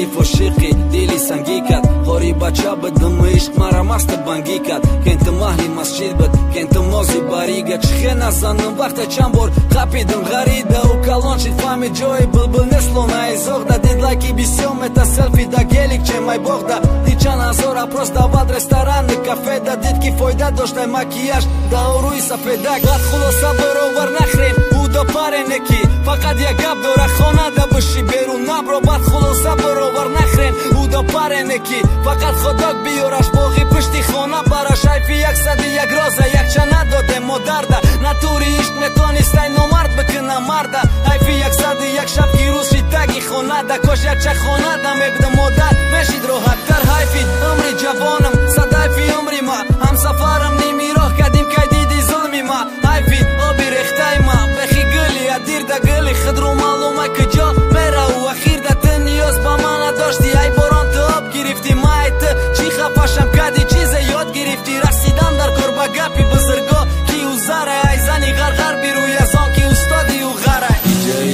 دلی فشقی دلی سنگی کد هاری بچه بدم عشق مرا مست بانگی کد که انت مهلی مسجد بد که انت موزی باریگه چخه نزنم وقت چند بار قپیدم غریده و کلان شد فهمید جای بلبل نسلو نایزوغده دید لایکی بیسیوم اتا سلفی دا گلیک چه مای بوغده دید چند هزارا پروستا باد رستوران کافه دا دید کی فایده داشته مکیاژ دا روی سفیدک غد خلاصه برو ور نخرین او دا پاره نکی فقط یک گپ دوره خانه دا بشی بیرون نبرو بد خلاصه برو ور نخرین او دا پاره نکی فقط خداک بیارش باقی پشتی خانه براش حیفی یک صدی یک رازه یک چه نداده مادرده نتوری عشق میتونستی نامرد بکنه مرده حیفی یک صدی یک شب کی روز شید تگی خانه ده کاش یک چه خانه ده میبده مادر میشید راحت تر حیفی عمری جوانم صد حیفی عمری ما هم سفرم نیمی راه کدیم که دیدی ظلمی ما حیفی آبی ریخته ما بخی گلی ادیر ده گلی خود رو معلومه که جا میره و اخیر ده تن نیاز با من نداشتی ای باران تو آب گرفتی ما ایت چی خفشم کدی چیز یاد گرفتی رسیدن در کار با گپی بزرگا کی او زره ای زنی غرغر بیروی از آن کی استادی او غره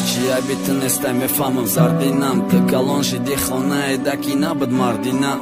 چی بیتونسته میفهمم زردینم تو کلان شدی خانه دکی نبود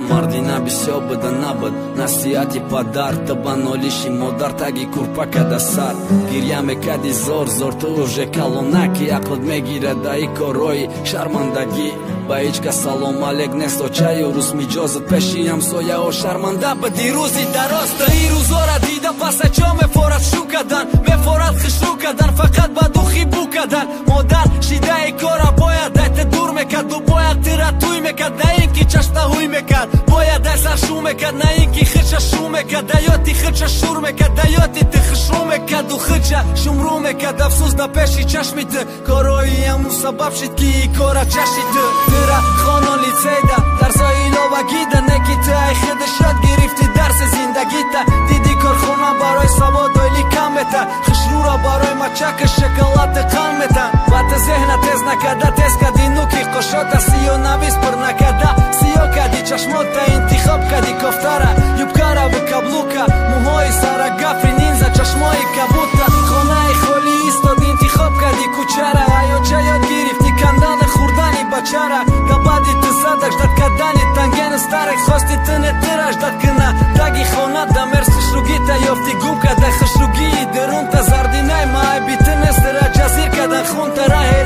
مردینه بسیار بده نبود نصیحتی پدر تو بنالیشی مادر تگی کرپکه ده سر گریه میکدی زور تو اوژه کلانکی عقلت میگیره ده ای کاروی شرمندگی با هیچ که سلام علیک نیست و چای و روز میجازت پیشی همسایه و شرمنده به دیروزی دراست ای روزا را دیده پس چا میفورد شو کدن میفورد خشرو کدن فقط با دوخی بو کدن مادر شیده ای کارا باید دایت دور میکد و باید تیره توی میکد نه اینکی چشته هوی میکد باید ایسر شو میکد نه اینکی خرچه شو میکد دیاتی خرچه شور میکد دیاتی تی خشرو میکد و خرچه شمرو میکد افسوس ده پیشی چشمیت کارایی همون سبب شد که ای کارا چشید تیره خانان لیتسیده درسای نوگی ده نکی تو ای خودش یاد گرفتی درس زندگی تا دیدی کارخونه برای سواد ولی کم بته خشرو را برای مچک شکلات قن میتن وقت ذهن تز نکده تز کدی نوکی قشات سیو نویس پر نکده سیو کدی چشمات انتخاب کدی کفتره یوبکاره و کبلوکه موهای سر گفری نینزا چشمای کبوته خانه خالی ایستاد انتخاب کدی کوچره ایو چه یاد گرفتی کندن خوردنی بچره دبادی تو زدش داد کدنی تنگن استرک خواستی تنه ترش داد کنه دگی خانه دمر خشروگی تا یافتی گم کده خشروگی درون تا زردینه مای بیتن است را جزیر کدن خون تا راه